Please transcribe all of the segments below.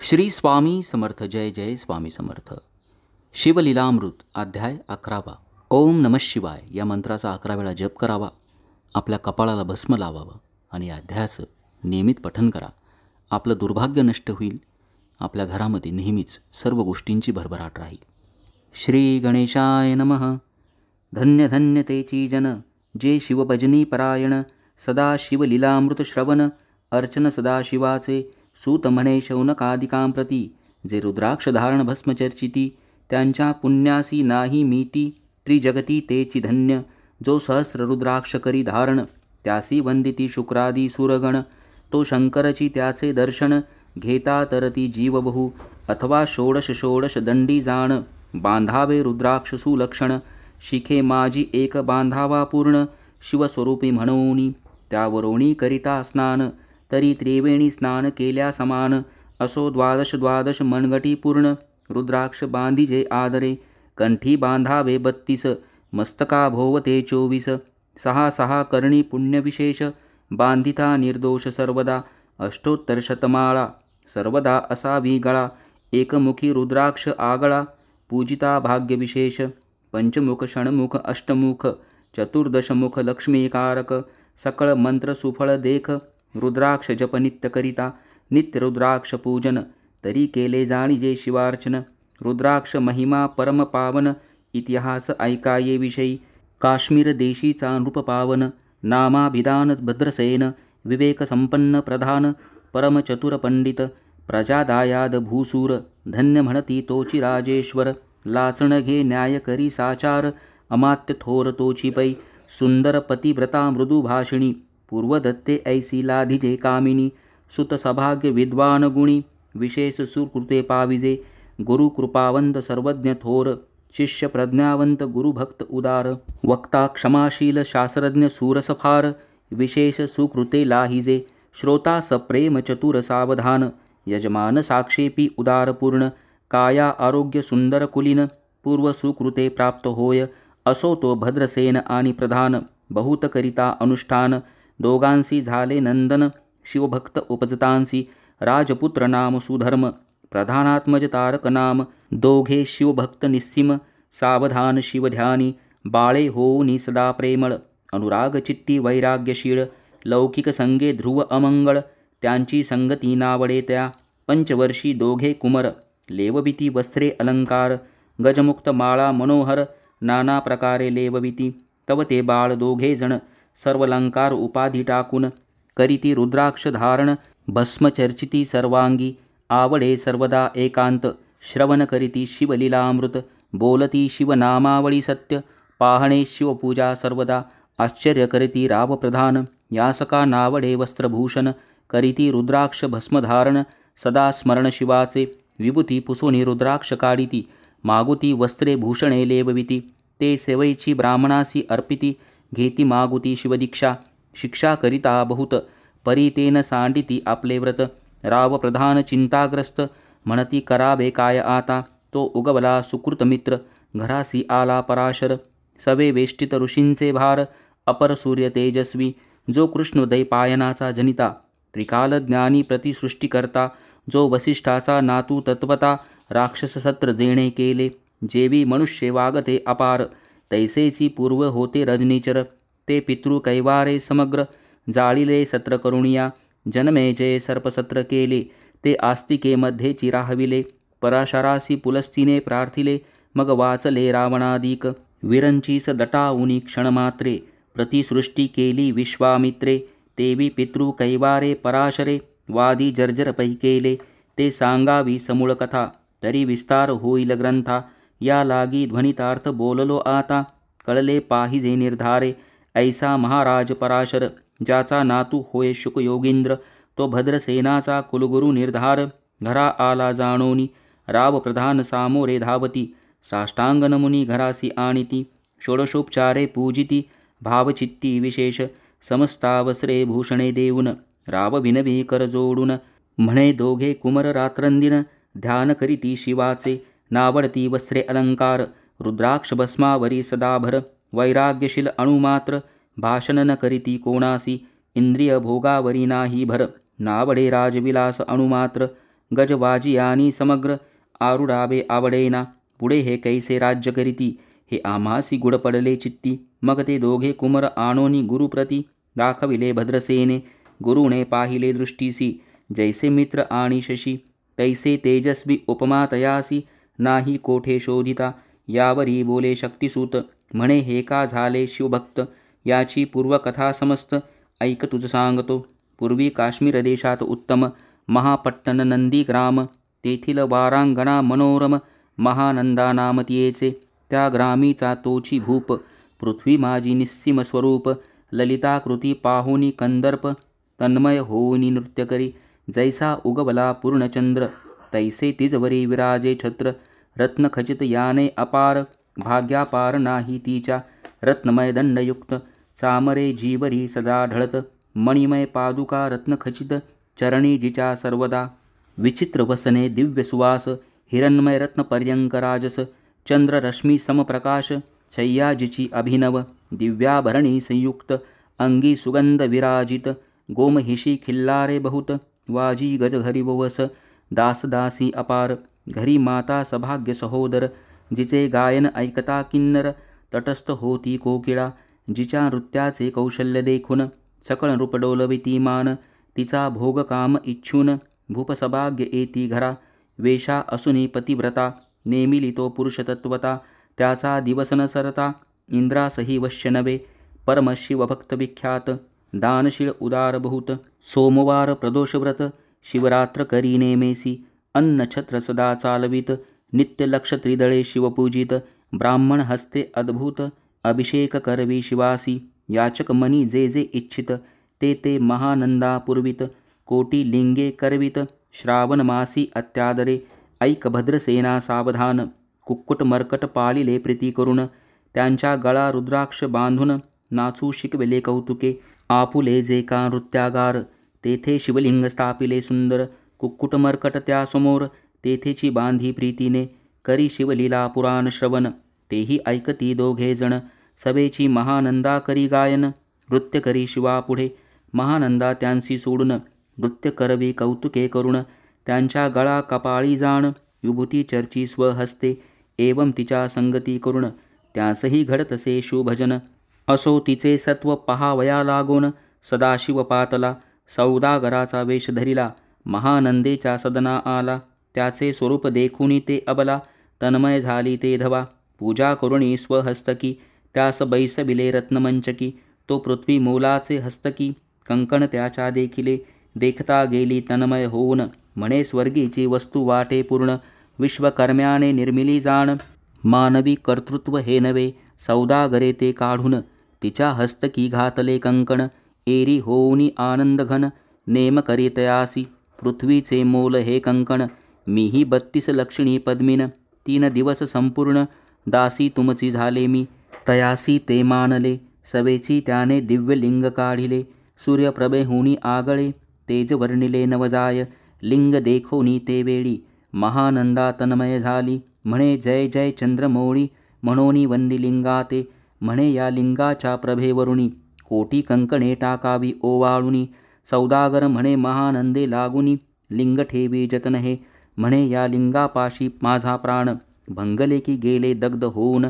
श्री स्वामी समर्थ. जय जय स्वामी समर्थ. शिवलीलामृत अध्याय 11. ओम नमः शिवाय या मंत्राचा 11 वेळा जप करावा. आपल्या कपाळाला भस्म लावावं आणि या अध्यायाचं नियमित पठन करा. आपलं दुर्भाग्य नष्ट होईल. आपल्या घरामध्ये नेहमीच सर्व गोष्टींची भरभराट राहील. श्री गणेशाय नमः. धन्य धन्य तेची जन जे शिवभजनी परायण, सदा शिवलीलामृत श्रवण अर्चन सदा शिवाचे. सूत म्हणे शौनकादिकां प्रती, जे रुद्राक्ष धारण भस्म चर्चिती. त्यांच्या पुण्यासी नाही मीती, त्रिजगती तेची धन्य. जो सहस्र रुद्राक्ष करी धारण, त्यासी वंदिती शुक्रादी सुरगण. तो शंकरची त्याचे दर्शन, घेता तरती जीव बहु. अथवा षोडश षोडश दंडी जाण, बांधावे रुद्राक्ष सुलक्षण. शिखे माझी एक बांधावा पूर्ण, शिवस्वरूपी म्हणूनी. त्यावरोणी करिता स्नान, तरी त्रिवेणी स्नान केल्या समान. असो द्वादश द्वादश मनगटी पूर्ण, रुद्राक्ष बांधिजे आदरे. कंठी बांधावे 32, मस्तका भोवते 24. सहा सहा कर्णी पुण्यविशेष, बांधिता निर्दोष सर्वदा. अष्टोत्तर शतमाळा सर्वदा असावी गळा. एकमुखी रुद्राक्ष आगळा, पूजिता भाग्यविशेष. पंचमुख षण्मुख अष्टमुख, चतुर्दशमुख लक्ष्मीकारक. सकळ मंत्र सुफळ देख, रुद्राक्ष जप नित्य करिता. नित्य रुद्राक्ष पूजन, तरी केले जाणीजे शिवार्चन. रुद्राक्ष महिमा परम पावन, इतिहास ऐकाये विषयी. काश्मीर देशीचा नृप पावन, नामाभिधान भद्रसेन. विवेक संपन्न प्रधान, परम चतुर पंडित. प्रजादायाद भूसूर, धन्य म्हणती तोची राजेश्वर. लाचण घे न्याय करी साचार, अमात्य थोर तोची पै. सुंदर पतिव्रता मृदू भाषिणी, पूर्वदत्ते ऐसी लाधिजे कामिनी. सुत सभाग्य विद्वान गुणी, विशेष सुकृते पाविजे. गुरु कृपावंत सर्वज्ञ थोर, शिष्य प्रज्ञावंत गुरुभक्त उदार. वक्ता क्षमाशील शास्त्रज्ञ सूरसफार, विशेष सुकृते लाहिजे. श्रोता सप्रेम चतुर सावधान, यजमान साक्षेपी उदारपूर्ण. काया आरोग्य सुंदर कुलीन, पूर्व सुकृते प्राप्त होय. असो तो भद्रसेन आणि प्रधान, बहुत करिता अनुष्ठान. दोघांसी झाले नंदन, शिवभक्त उपजतांसी. राजपुत्र नाम सुधर्म, प्रधानात्मज तारक नाम. दोघे शिवभक्त निस्सीम, सावधान शिवध्यानी. बाळे होऊनी सदा प्रेमळ, अनुराग चित्ती वैराग्यशीळ. लौकिक संगे ध्रुव अमंगळ, त्यांची संगती नावडे त्या. पंचवर्षी दोघे कुमर, लेवविती वस्त्रे अलंकार. गजमुक्त माळा मनोहर, नाना प्रकारे लेवविती. तव ते बाळ दोघे जण, सर्वलंकार उपाधी टाकून. करीती रुद्राक्ष धारण, भस्म चर्चिती सर्वांगी. आवडे सर्वदा एकांत, श्रवण करीती शिवलीलामृत. बोलती शिवनामावळी सत्य, पाहणे शिवपूजा सर्वदा. आश्चर्य करीती रावप्रधान, यासका नावडे वस्त्रभूषण. करीती रुद्राक्ष भस्मधारण, सदा स्मरण शिवाचे. विभूती पुसोनी रुद्राक्ष काढिती, मागुती वस्त्रे भूषणे लेवविती. ते सेवैची ब्राह्मणासी अर्पिती, घेती मागुती शिवदीक्षा. शिक्षा करिता बहुत, परितेन सांडिती आपले व्रत. राव प्रधान चिंताग्रस्त, म्हणती करावे काय आता. तो उगवला सुकृत मित्र, घरासी आला पराशर. सवे वेष्टित ऋषींचे भार, अपर सूर्य तेजस्वी. जो कृष्णोदय पायनाचा जनिता, त्रिकाल ज्ञानी प्रतिसृष्टी करता. जो वसिष्ठाचा नातू तत्वता, राक्षस सत्र जेणे केले. जेवी मनुष्य वागते अपार, तैसेची पूर्व होते रजनीचर. ते पितृ कैवारे समग्र, जाळिले सत्र करुणिया. जन्मे जय सर्पसत्र केले, ते आस्तिकेमध्ये चिराहविले. पराशरासी पुलस्तीने प्रार्थिले, मग वाचले रावणादिक. विरंचीस दटाऊनी क्षणमात्रे, प्रतिसृष्टी केली विश्वामित्रे. तेवी पितृ कैवारे पराशरे, वादी जर्जर पै केले. ते सांगावी समूळ कथा, तरी विस्तार होईल ग्रंथा. या लागी ध्वनितार्थ बोललो आता, कळले पाहिजे निर्धारे. ऐसा महाराज पराशर, ज्याचा नातू होय शुकयोगींद्र. तो भद्रसेनाचा कुलगुरू निर्धार, घरा आला जाणोनी. राव प्रधान सामोरे धावती, साष्टांग नमुनी घरासी आणिती. षोडशोपचारे पूजिती, भावचित्ती विशेष. समस्तावस्रे भूषणे देऊन, राव विनवी कर जोडून. म्हणे दोघे कुमर रात्रंदिन, ध्यान करीती शिवाचे. नावडती वस्त्रे अलंकार, रुद्राक्ष भस्मावरी सदाभर. वैराग्यशील अणुमात्र, भाषण न करीती कोणासी. इंद्रिय भोगावरी नाही भर, नावडे राजविलास अणुमात्र. गजवाजियानी समग्र आरुडावे आवडेना. पुढे हे कैसे राज्य करीती हे आम्हासी गुड पडले चित्ती. मग ते दोघे कुमर आणोनी गुरुप्रती दाखविले भद्रसेने. गुरुने पाहिले दृष्टीसी जैसे मित्र आणि शशी. तैसे तेजस्वी उपमा तयासी नाही कोठे शोधिता. यावरी बोले शक्तिसूत म्हणे हे का झाले शिवभक्त. याची पूर्वकथा समस्त ऐक तुझ सांगतो. पूर्वी काश्मीर देशात उत्तम महापट्टण नंदी ग्राम. तेथील वारांगणा मनोरम महानंदा नाम तियेचे. त्या ग्रामीचा तोची भूप पृथ्वी माझी निस्सीम स्वरूप. ललिताकृती पाहुनी कंदर्प तन्मय होऊनी नृत्य करी. जैसा उगवला पूर्णचंद्र तैसे तिजवरी विराजे छत्र. रत्नखचित याने अपार भाग्यापार नाही तिच्या. रत्नमय दंडयुक्त चामरे जीवरी सदा ढळत. मणिमय पादुका रत्नखचित चरणी जिच्या सर्वदा. विचित्र वसने दिव्य सुवास हिरण्मय रत्नपर्यंक राजस. चंद्ररश्मी समप्रकाश शय्या जिची अभिनव. दिव्याभरणी संयुक्त अंगी सुगंध विराजित. गोमहिषी खिल्लारे बहुत वाजी गज घरी ववस. दासदासी अपार घरी माता सभाग्य सहोदर. जिचे गायन ऐकता किन्नर तटस्थ होती कोकिळा. जिच्या नृत्याचे कौशल्य देखून सकळ नृप डोलविती मान. तिचा भोगकाम इच्छून भूपसभाग्य येती घरा. वेशा असुनी पतिव्रता नेमिली तो पुरुषतत्वता. त्याचा दिवस न सरता इंद्रासही वश्य नवे. परमशिवभक्त विख्यात दानशीळ उदार बहुत. सोमवार प्रदोषव्रत शिवरात्र करी नेमेसी. अन्नछत्र सदा चालवित नित्य लक्ष त्रिदळे शिवपूजित. ब्राह्मण हस्ते अद्भुत अभिषेक करवी शिवासी. याचक मनी जे जे इच्छित ते ते महानंदा पुरवित. कोटी लिंगे करवित श्रावण मासी अत्यादरे. ऐक भद्रसेना सावधान कुक्कुट मर्कट पालिले प्रीती करून. त्यांच्या गळा रुद्राक्ष बांधून नाचू शिकविले कौतुके. आपुले जे का नृत्यागार तेथे शिवलिंग स्थापिले सुंदर. कुक्कुट मर्कट त्या समोर तेथेची बांधी प्रीतीने. करी शिवलीला पुराण श्रवण तेही ऐकती दोघे जण. सभेची महानंदा करी गायन नृत्य करी शिवापुढे. महानंदा त्यांसी सोडून नृत्य करवी कौतुके करून. त्यांच्या गळा कपाळी जाण विभूती चर्ची स्वहस्ते. एवं तिच्या संगती करून त्यासही घडतसे शिवभजन. असो तिचे सत्व पहावया लागून सदाशिव पातला. सौदागराचा वेश धरिला महानंदेच्या सदना आला. त्याचे स्वरूप देखुनी ते अबला तन्मय झाली ते धवा. पूजा करुणी स्वहस्तकी त्यास बैसविले रत्नमंचकी. तो पृथ्वी मोलाचे हस्तकी कंकण त्याच्या देखिले. देखता गेली तन्मय होऊन म्हणे स्वर्गीची वस्तू वाटे पूर्ण. विश्वकर्म्याने निर्मिली जाण मानवी कर्तृत्व हे नवे. सौदागरे ते काढून तिच्या हस्तकी घातले कंकण. एरी होऊनी आनंद घन नेम करीतयासी. पृथ्वीचे मोल हे कंकण मीही 32 लक्षणी पद्मिन. 3 दिवस संपूर्ण दासी तुमची झाले मी. तयासी ते मानले सवेची त्याने दिव्यलिंग काढिले. सूर्यप्रभेहुनी आगळे तेज वर्णिले नवजाय. लिंग देखोनी ते वेळी महानंदा तन्मय झाली. म्हणे जय जय चंद्रमौळी म्हणोनी वंदी लिंगाते. म्हणे या लिंगाच्या प्रभेवरुणी कोटी कंकणे टाकावी ओवाळुनी. सौदागर म्हणे महानंदे लागुनी लिंग ठेवी जतन हे. म्हणे या लिंगापाशी माझा प्राण भंगले की गेले दग्ध होऊन.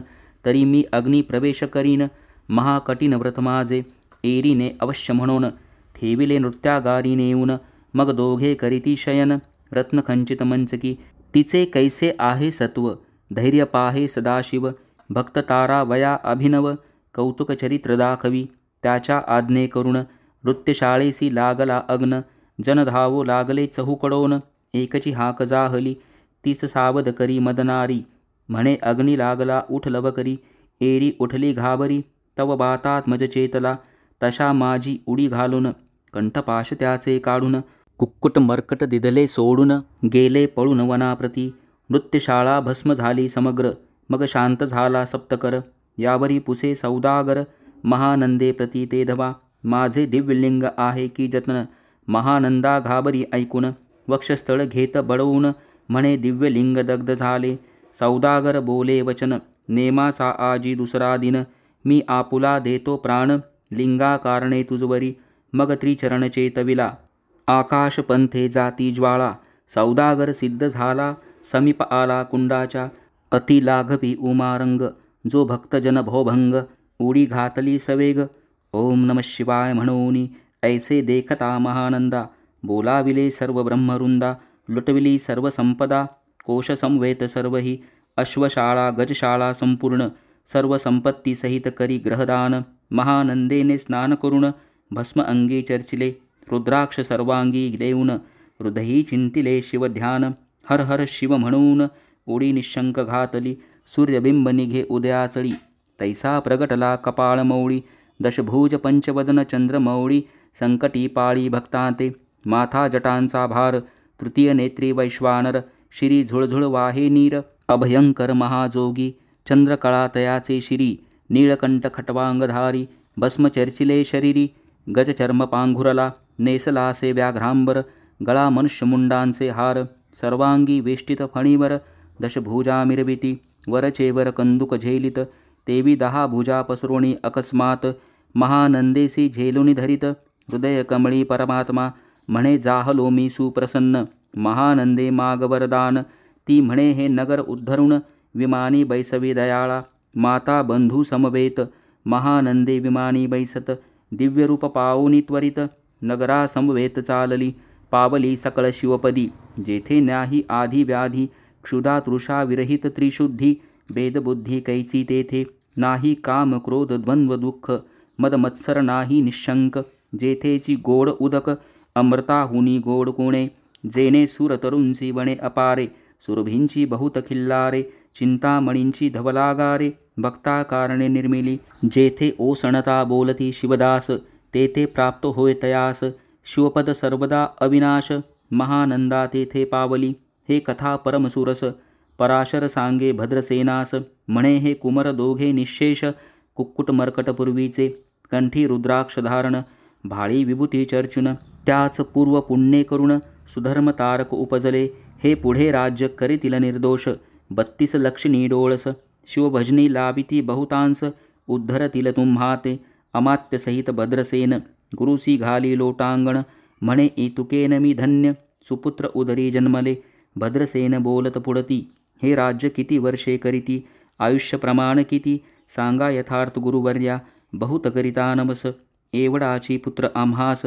तरी मी अग्नी प्रवेश करीन महाकठीण व्रत माझे. एरीने अवश्य म्हणून ठेविले नृत्यागारी नेऊन. मग दोघे करीती शयन रत्नखंचित मंचकी. तिचे कैसे आहे सत्व धैर्य पाहे सदाशिव. भक्त तारा वया अभिनव कौतुकचरित्र दाखवी. त्याच्या आज्ञे करून नृत्यशाळेसी लागला अग्न. जन धावो लागले चहूकडोन एकची हाक जाहली. तीस सावध करी मदनारी म्हणे अग्नी लागला उठ लव करी. एरी उठली घाबरी तव बातात्मज चेतला. तशा माझी उडी घालून कंठपाश त्याचे काढून. कुक्कुट मर्कट दिदले सोडून गेले पळून वनाप्रती. नृत्यशाळा भस्म झाली समग्र मग शांत झाला सप्तकर. यावरी पुसे सौदागर महानंदे प्रती ते धवा. माझे दिव्यलिंग आहे की जतन. महानंदा घाबरी ऐकून वक्षस्थळ घेत बळवून म्हणे दिव्यलिंग दग्ध झाले. सौदागर बोले वचन नेमाचा आजी दुसरा दिन. मी आपुला देतो प्राण लिंगा कारणे तुझवरी. मग त्रिचरण चेतविला आकाश पंथे जाती ज्वाळा. सौदागर सिद्ध झाला समीप आला कुंडाच्या, अति लाघवी उमारंग जो भक्तजन भोभंग, उडी घातली सवेग. ओम नमः शिवाय म्हणूनी ऐसे देखता महानंदा, बोलाविले सर्व ब्रह्मवृंदा, लुटविली सर्व संपदा. कोश संवेत सर्वही अश्वशाळा गजशाळा संपूर्ण, सर्व संपत्ती सहित करी ग्रहदान. महानंदेने स्नान करून भस्म अंगी चर्चिले, रुद्राक्ष सर्वांगी देऊन हृदयी चिंतिले शिवध्यान. हर हर शिव म्हणून उडी निशंक घातली, सूर्यबिंब निघे उदयाचळी, तैसा प्रगटला कपाळमौळी. दशभुज पंचवदन चंद्रमौळी, संकटी पाळी भक्तांते, माथा जटांचा भार. तृतीय नेत्री वैश्वानर, शिरी झुळझुळ वाहे नीर. अभयंकर महाजोगी, चंद्रकळा तयाचे शिरी. नीळकंठ खटवांगधारी, भस्म चर्चिले शरीरी. गजचर्म पांघुरला, नेसलासे व्याघ्रांबर. गळा मनुष्यमुंडांचे हार, सर्वांगी वेष्टित फणीवर. दशभुजा मिरविती, वरचेवर कंदुक झेलित. तेवी 10 भुजा पसरोणी अकस्मात, महानंदेसी झेलुनी धरित. हृदय कमळी परमात्मा, म्हणे जाहलो मी सुप्रसन्न. महानंदे माग वरदान, ती म्हणे हे नगर उद्धरुण. विमानी बैसवी दयाळा, माता बंधू समवेत. महानंदे विमानी बैसत, दिव्यरूप पावनी त्वरित. नगरा समवेत चालली, पावली सकळ शिवपदी. जेथे न्याही आधी व्याधी, क्षुधा तृषा विरहित त्रिशुद्धी. भेदबुद्धी कैची तेथे, नाही काम क्रोध द्वंद्व दुःख. मद मत्सर नाही निशंक, जेथेची गोड उदक. अमृताहुनी गोड कोणे, जेने सुर तरुंची वणे अपारे. सुरभींची बहुत खिल्लारे, चिंतामणींची धवलागारे. भक्ता कारणे निर्मिली, जेथे ओसणता बोलती शिवदास. तेथे प्राप्त होय तयास, शिवपद सर्वदा अविनाश. महानंदा तेथे पावली, हे कथा परमसुरस. पराशर सांगे भद्रसेनास, म्हणे हे कुमर दोघे निशेष. कुक्कुट मर्कट पूर्वीचे, कंठी रुद्राक्ष धारण. भाळी विभूती चर्चुन, त्याच पूर्व पुण्ये करुण. सुधर्म तारक उपजले, हे पुढे राज्य करीतील निर्दोष. 32 लक्षणी डोळस, शिवभजनी लाभिती बहुतांस. उद्धरतील तुम्हाते, अमात्य सहित भद्रसेन. गुरुसी घाली लोटांगण, म्हणे इतुकेन मी धन्य. सुपुत्र उदरी जन्मले, भद्रसेन बोलत पुढती. हे राज्य किती वर्षे करीती, आयुष्य प्रमाण किती. सांगा यथार्थ गुरुवर्या, बहुत करिता नमस. एवढाची पुत्र आम्हास,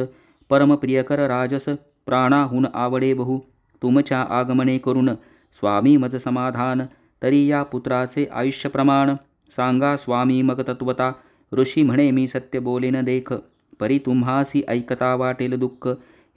परमप्रियकर राजस. प्राणाहून आवडे बहु, तुमच्या आगमने करून. स्वामी मज समाधान, तरी या पुत्राचे आयुष्य प्रमाण. सांगा स्वामी मग तत्वता, ऋषी म्हणे मी सत्य बोलेन देख. परी तुम्हासी ऐकता वाटेल दुःख,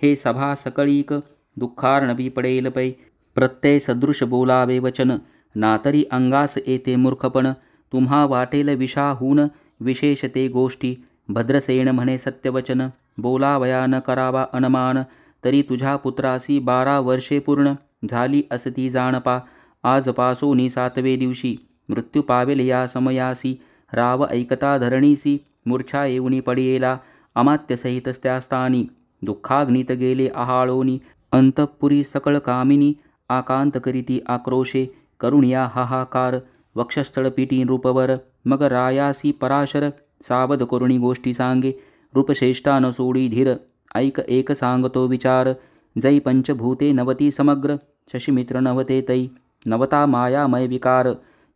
हे सभा सकळीक. दुःखार्णवी पडेल पै, प्रत्यय सदृश बोलावे वचन. नातरी अंगास येते मूर्खपण, तुम्हा वाटेल विषाहून. विशेष ते गोष्टी, भद्रसेन म्हणे सत्यवचन. बोलावया न करावा अनुमान, तरी तुझ्या पुत्रासी 12 वर्षे पूर्ण. झाली असती जाणपा, आजपासोनी 7वे दिवशी. मृत्यू पावेल या समयासी, राव ऐकता धरणीसी. मूर्छा येऊनी पडियेला, अमात्यसहित त्या स्थानी. दुःखाग्नीत गेले आहाळोनी, अंतःपुरी सकळ कामिनी. आकांत करीती आक्रोशे, करुणिया हाहाकार. वक्षस्थळ पिटी नृपवर, मग रायासी पराशर. सावध करुणी गोष्टी सांगे, रूपश्रेष्ठा न सोडी धीर. ऐक एक सांगतो विचार, जै पंचभूते नवती समग्र. शशिमित्र नवते तै, नवता मायामय विकार.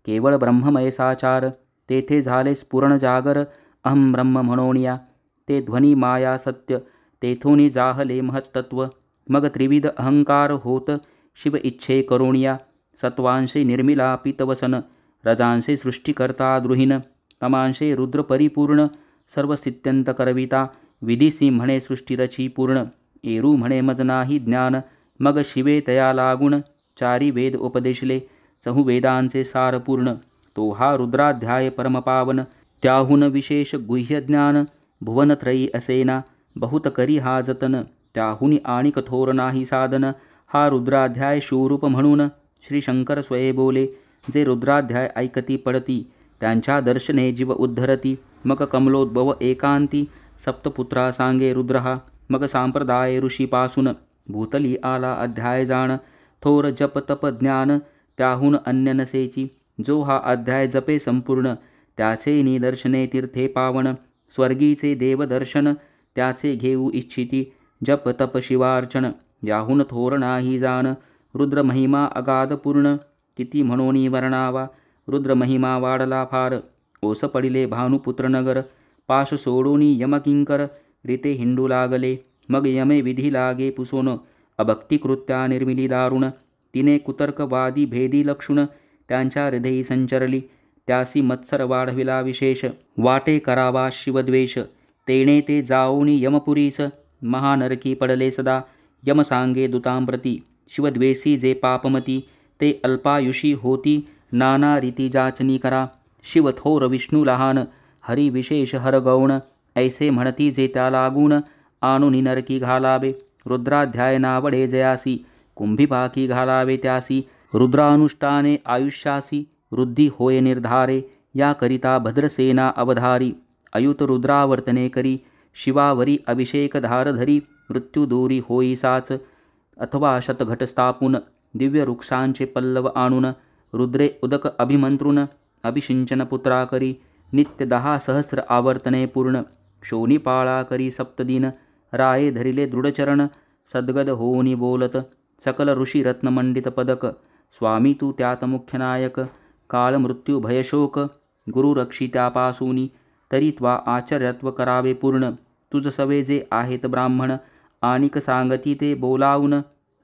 केवळ ब्रह्ममय साचार, तेथे झाले स्फुरण जागर. अहं ब्रह्म म्हणोनिया, ते ध्वनी माया सत्य. तेथोनी जाहले महत्तत्व, मग त्रिविध अहंकार होत. शिव इच्छे करुणिया, सत्वांशे निर्मिला पितवसन. रजांशे सृष्टिकर्ता द्रुहीन, तमांशे रुद्र परिपूर्ण. सर्व सित्यंत करविता, विधिसी म्हणे सृष्टिरची पूर्ण. एरू म्हणे मज नाही ज्ञान, मग शिवे तया लागुण. 4 वेद उपदेशले, चहुवेदांचे सार पूर्ण. तो हा रुद्राध्याय परमपावन, त्याहून विशेष गुह्य ज्ञान. भुवनत्रयी असेना, बहुत करी हा जतन. त्याहुनी आणि कठोर नाही साधन, हा रुद्राध्याय शिवरूप म्हणून. श्री शंकर स्वये बोले, जे रुद्राध्याय ऐकती पडती. त्यांच्या दर्शने जीव उद्धरती, मग कमलोद्भव एकांती. सप्तपुत्रा सांगे रुद्रहा, मग सांप्रदाय ऋषीपासून. भूतली आला अध्याय जाण, थोर जप तप ज्ञान. त्याहून अन्य नसेची, जो हा अध्याय जपे संपूर्ण. त्याचे निदर्शने तीर्थे पावन, स्वर्गीचे देवदर्शन. त्याचे घेऊ इच्छिती, जप तप शिवार्चन. याहून थोर नाही जाण. रुद्र महिमा अगाध पूर्ण, किती म्हणोनी वर्णावा. रुद्र महिमा वाढला फार, ओस पडिले भानुपुत्र नगर. पाश सोडूनी यमकिंकर, रीते हिंडू लागले. मग यमे विधी लागे पुसोन, अभक्ती कृत्या निर्मिली दारुण. तिने कुतर्कवादी भेदी लक्षुण, त्यांच्या हृदयी संचरली. त्यासी मत्सर वाढविला विशेष, वाटे करावा शिवद्वेष. तेणे ते जाऊनी यमपुरीस, महानरकी पडले सदा. यम सांगे दूतांप्रती, शिवद्वेषी जे पापमती. ते अल्पायुषी होती, नाना रीती जाचनी करा. शिव थोर विष्णू लहान, हरी विशेष हरगौण. ऐसे म्हणती जे त्या लागून, आणूनी नरकी घालावे. रुद्राध्याय नावडे जयासी, कुंभिपाकी घालावे त्यासी. रुद्रानुष्ठाने आयुष्यासी, वृद्धी होय निर्धारे. याकरिता भद्रसेना अवधारी, अयुत रुद्रावर्तने करी. शिवावरी अभिषेक धार धरी, मृत्यू दूरी होई साच. अथवा शतघट स्थापून, दिव्य वृक्षांचे पल्लव आणून. रुद्रे उदक अभिमंत्रुन, अभिषिंचन पुत्रा करी. नित्य 10 सहस्र आवर्तने पूर्ण, क्षोणीपाळा करी सप्तदिन. राये धरिले दृढचरण, सद्गद होऊनी बोलत. सकल ऋषी रत्नमंडित पदक, स्वामी तू त्यात मुख्य नायक. काळ मृत्यू भयशोक, गुरु रक्षी त्यापासूनी. तरी त्वा आचर्यत्व करावे पूर्ण, तुझ सवे जे आहेत ब्राह्मण. आणिक सांगती ते बोलावून,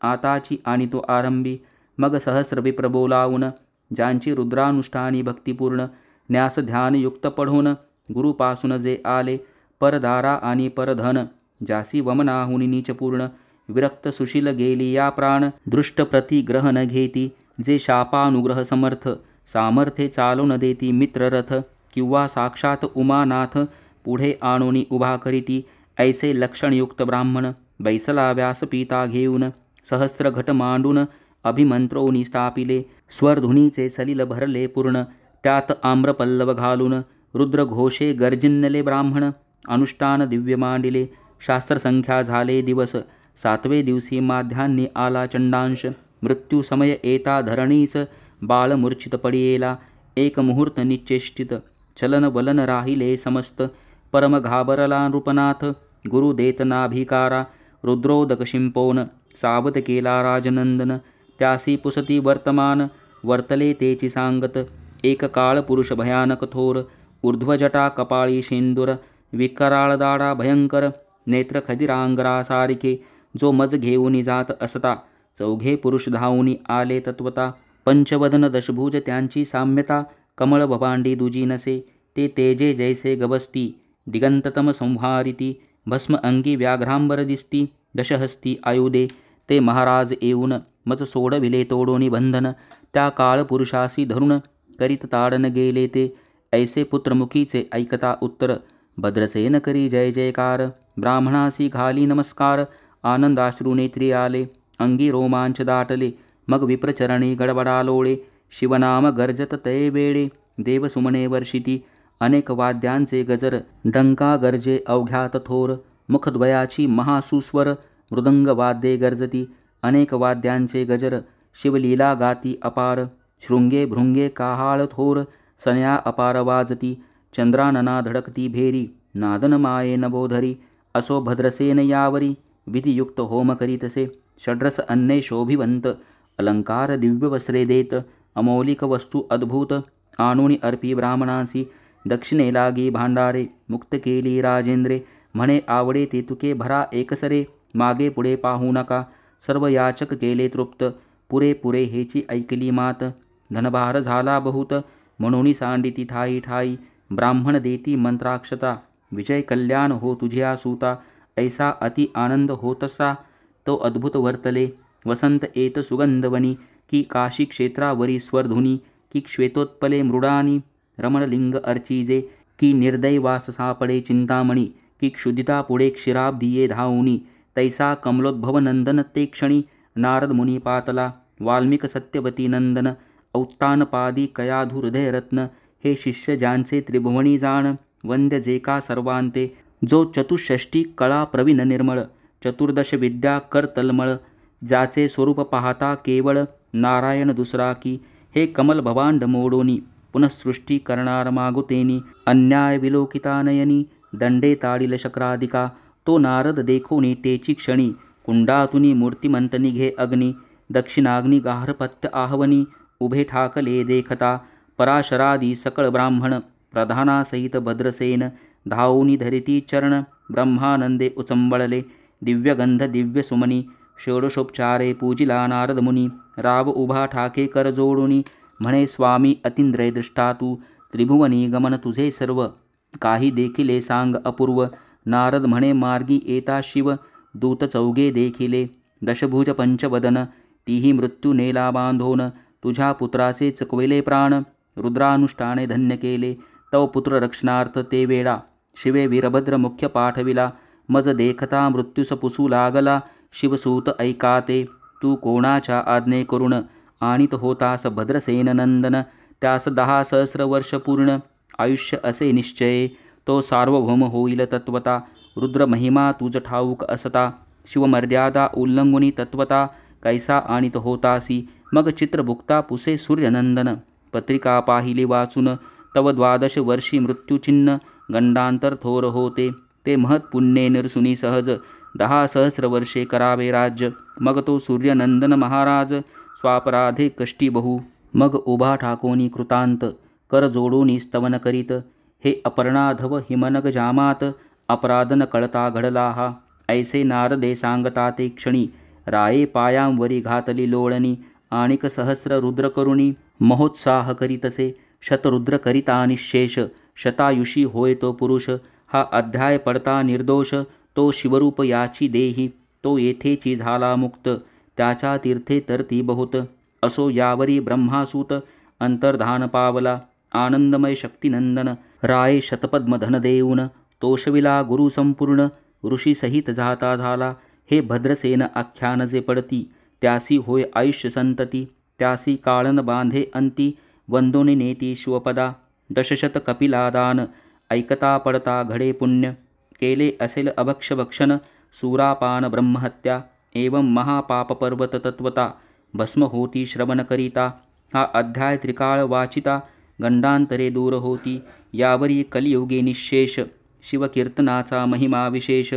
आताची आणि तो आरंभी. मग सहस्र विप्र बोलावून, ज्यांची रुद्रानुष्ठानी भक्तिपूर्ण. न्यास ध्यानयुक्त पढून, गुरुपासून जे आले. परदारा आणि परधन, जासी वमनाहुनी नीचपूर्ण. विरक्त सुशील गेली या प्राण, दृष्ट प्रतिग्रहण घेती. जे शापानुग्रह समर्थ, सामर्थ्ये चालून देती मित्ररथ. किंवा साक्षात उमानाथ, पुढे आणूनी उभा करीती. ऐसे लक्षणयुक्त ब्राह्मण, बैसला व्यासपीता घेऊन. सहस्र घट मांडून, अभिमंत्रोनी स्थापिले. स्वरधुनीचे सलिल भरले पूर्ण, त्यात आम्रपल्लव घालून. रुद्रघोषे गर्जिन्नले ब्राह्मण, अनुष्ठान दिव्य मांडिले. शास्त्रसंख्या झाले दिवस, 7वे दिवशी माध्यान्नी आला चंडांश. मृत्यू समय येता धरणीच, बाळ मूर्छित पडियेला. एक मुहूर्त निश्चेष्टित, चलन वलन राहिले समस्त. परम घाबरला नृपनाथ, गुरु देत नाभिकारा. रुद्रोदक शिंपोन, सावध केला राजनंदन. त्यासी पुसती वर्तमान, वर्तले तेची सांगत. एक काळ पुरुष भयानक थोर, ऊर्ध्वजटा कपाळी शेंदूर. विकराळ दाडा भयंकर, नेत्र खदिरांगरा सारिखे. जो मज घेऊनी जात असता, 4घे पुरुष धावूनी आले तत्वता. पंचवदन दशभुज त्यांची साम्यता, कमळ भवांडी दुजी नसे. ते तेजे जैसे गवस्ती, दिगंततम संहारिती. भस्म अंगी व्याघ्रांबर दिसती, दशहस्ती आयुधे. ते महाराज येऊन, मज सोडविले तोडोनी बंधन. त्या काळ पुरुषासी धरुण, करीत ताडन गेले ते. ऐसे पुत्रमुखीचे ऐकता उत्तर, भद्रसेन करी जय जयकार. ब्राह्मणासी घाली नमस्कार, आनंदाश्रू नेत्री आले. अंगी रोमांच दाटले, मग विप्रचरणी गडबडा लोळे. शिवनाम गर्जत तये वेळे, देवसुमने वर्षिती. अनेक वाद्यांचे गजर, डंका गर्जे अवघ्यात थोर. मुखद्वयाची महासुस्वर, मृदंग वाद्ये गर्जती. अनेक वाद्यांचे गजर, शिवलीला गाती अपार. शृंगे भृंगे काहाळ थोर, सन्या अपार वाजती. चंद्रानना धडकती भेरी, नादन माये नभोधरी. असो भद्रसेन यावरी, विधियुक्त होम करीतसे. षड्रस अन्ने शोभिवंत, अलंकार दिव्य वस्त्रे देत. अमौलिक वस्तू अद्भुत, आणूनी अर्पी ब्राह्मणासी. दक्षिणे लागी भांडारे, मुक्त केली राजेंद्रे. म्हणे आवडे ते तुके भरा एकसरे, मागे पुढे पाहू नका. सर्व याचक केले तृप्त, पुरे पुरे हेची ऐकली मात. धनभार झाला बहुत, म्हणून सांडिती ठाई ठाई. ब्राह्मण देती मंत्राक्षता, विजय कल्याण हो तुझ्या सूता. ऐसा अति आनंद होतसा, तो अद्भुत वर्तले. वसंत येत सुगंधवनी, की काशी क्षेत्रावरी स्वरधुनी. की श्वेतोत्पले मृडानी, रमणलिंग अर्चिजे. की निर्दयवास सापडे चिंतामणी, की क्षुदिता पुढे क्षीराब्दिये धावुनी. तैसा कमलोद्भव नंदन ते क्षणी, नारद मुनी पातला. वाल्मिक सत्यवती नंदन, औत्तानपादी कयाधु हृदयरत्न. हे शिष्य ज्यांचे त्रिभुवनी जाण, वंद्य जे का सर्वांते. जो चतुष्षष्टी कळा प्रवीण निर्मळ, 14 विद्या कर तलमळ. ज्याचे स्वरूप पाहता केवळ, नारायण दुसरा की. हे कमल भवांड मोडोनी, पुनःसृष्टी करणार मागुतेनी. अन्याय विलोकिता नयनी, दंडे ताडिल शक्रादिका. तो नारद देखोनी तेची क्षणी, कुंडातुनी मूर्तिमंत निघे अग्नी, दक्षिणाग्नी गार्हपत्य आहवनी. उभे ठाकले देखता पराशरादी सकळ ब्राह्मण, प्रधानासहित भद्रसेन धावूनी धरिती चरण. ब्रह्मानंदे उचंबळले दिव्यगंध दिव्यसुमनी, षोडशोपचारे पूजिला नारद मुनी. राव उभा ठाके कर जोडुनी, म्हणे स्वामी अतींद्रिय दृष्टा तू. त्रिभुवनी गमन तुझे सर्व, काही देखिले सांग अपूर्व. नारद म्हणे मार्गी येता शिव, दूत चौघे देखिले. दशभुज पंचवदन, तीही मृत्यू नेला बांधोन. तुझ्या पुत्राचे चकविले प्राण, रुद्रानुष्ठाने धन्य केले. तव पुत्र रक्षणार्थ ते वेळा, शिवे वीरभद्र मुख्य पाठविला. मज देखता मृत्यूस पुसू लागला, शिवसूत ऐकाते. तू कोणाच्या आज्ञे करून आणीत होतास भद्रसेन नंदन. त्यास 10 सहस्र वर्ष पूर्ण आयुष्य असे निश्चये, तो सार्वभौम होईल तत्वता. रुद्र महिमा तुझ ठाऊक असता, शिवमर्यादा उल्लंघुनी तत्वता. कैसा आणीत होतासी मग चित्रभुक्ता पुसे सूर्यनंदन. पत्रिका पाहिली वाचून तव 12 वर्षी मृत्यूचिन्ह. गंडांतर थोर होते ते महत्पुण्ये निरसुनी सहज. 10 सहस्र वर्षे करावे राज्य, मग तो सूर्यनंदन महाराज. स्वापराधे कष्टी बहु, मग उभा ठाकोनी कृतांत. कर जोडूनी स्तवन करीत, हे अपर्णाधव हिमनग जामात. अपराध न कळता घडला हा, ऐसे नारदे सांगता ते क्षणी. राये पायांवरी घातली लोळणी, आणिक सहस्र रुद्र करुणी. महोत्साह करीतसे शतरुद्र करिता निशेष. शतायुषी होय तो पुरुष, हा अध्याय पडता निर्दोष. तो शिवरूप याची देही, तो येथेची झाला मुक्त. त्याच्या तीर्थे तरती बहुत, असो यावरी ब्रह्मासूत. अंतर्धान पावला आनंदमय शक्तिनंदन. राये शतपद्म धन देऊन, तोषविला गुरु संपूर्ण. ऋषी सहित जाता झाला, हे भद्रसेन आख्यान जे पडती. त्यासी होय आयुष्य संतती, त्यासी काळन बांधे अंती. वंदोनी नेती शिवपदा, दशशत कपिलादान. ऐकता पडता घडे पुण्य, केले असेल अभक्षभक्षण. सुरापान ब्रह्महत्या, एवं महापापपर्वत तत्वता. भस्म होती श्रवण करिता, हा अध्याय त्रिकाळ वाचिता. गंडांतरे दूर होती, यावरी कलियुगे निशेष. शिवकीर्तनाचा महिमा विशेष,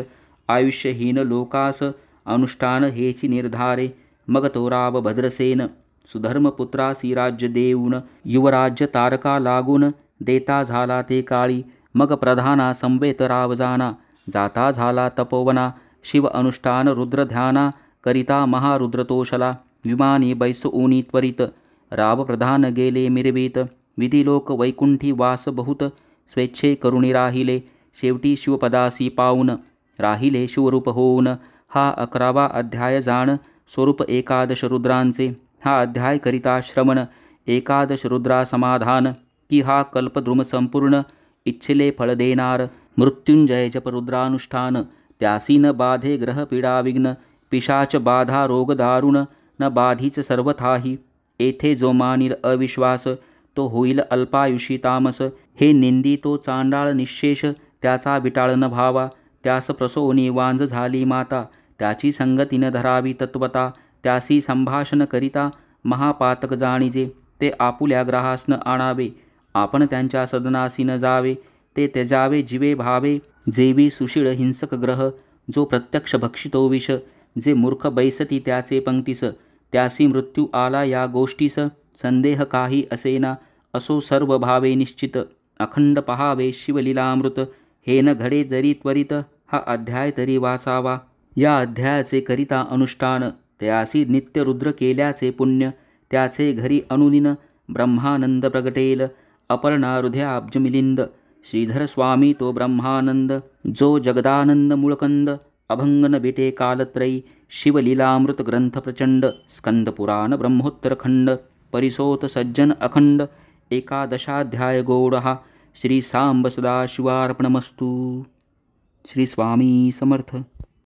आयुष्यहीन लोकास अनुष्ठान हेची निर्धारे. मग तो राव भद्रसेन, सुधर्मपुत्रासी राज्य देऊन. युवराज्य तारका लागून, देता झाला ते काळी. मग प्रधाना संवेत राव जाना, जाता झाला तपोवना. शिव अनुष्ठान रुद्र ध्याना, करिता महारुद्र तोषला. विमानी बैसऊनी त्वरित, राव प्रधान गेले मिरवीत. विधिलोक वैकुंठी वास बहुत, स्वेच्छे करुणी राहिले. शेवटी शिवपदासी पाऊन, राहिले शिवरूप होऊन. हा 11वा अध्याय जाण, स्वरूप 11 रुद्रांचे. हा अध्याय करिता श्रवण, 11 रुद्रा समाधान. की हा कल्पद्रुम संपूर्ण, इच्छिले फळ देणार. मृत्युंजय जप रुद्रानुष्ठान, त्यासी न बाधे ग्रह पीडा विघ्न. पिशाच बाधा रोग दारुण, न बाधीच सर्वथाही. येथे जो मानील अविश्वास, तो होईल अल्पायुषी तामस. हे निंदी तो चांडाळ निशेष, त्याचा विटाळ न भावा. त्यास प्रसोनी वांज झाली माता, त्याची संगती न धरावी तत्वता. त्यासी संभाषण करिता महापातक जाणीजे. ते आपुल्या ग्रहास न आणावे, आपण त्यांच्या सदनासी न जावे. ते त्यजावे जीवे भावे, जेवी सुशीळ हिंसक ग्रह. जो प्रत्यक्ष भक्षितो विष, जे मूर्ख बैसती त्याचे पंक्तीस. त्यासी मृत्यू आला या गोष्टीस, संदेह काही असेना. असो सर्व भावे निश्चित, अखंड पहावे शिवलीलामृत. हे न घडे जरी त्वरित, हा अध्याय तरी वाचावा. या अध्यायाचे करिता अनुष्ठान, त्यासी नित्य रुद्र केल्याचे पुण्य. त्याचे घरी अनुदिन ब्रह्मानंद प्रगटेल. अपर्णा हृदयाब्ज मिलिंद, श्रीधर स्वामी तो ब्रह्मानंद. जो जगदानंद मूळकंद, अभंगन बिटे कालत्रयी. शिवलीलामृत ग्रंथ प्रचंड, स्कंद पुराण ब्रह्मोत्तरखंड. परिसोत सज्जन अखंड, 11 गौड हा. श्री सांब सदाशिवार्पणमस्तु. श्री स्वामी समर्थ.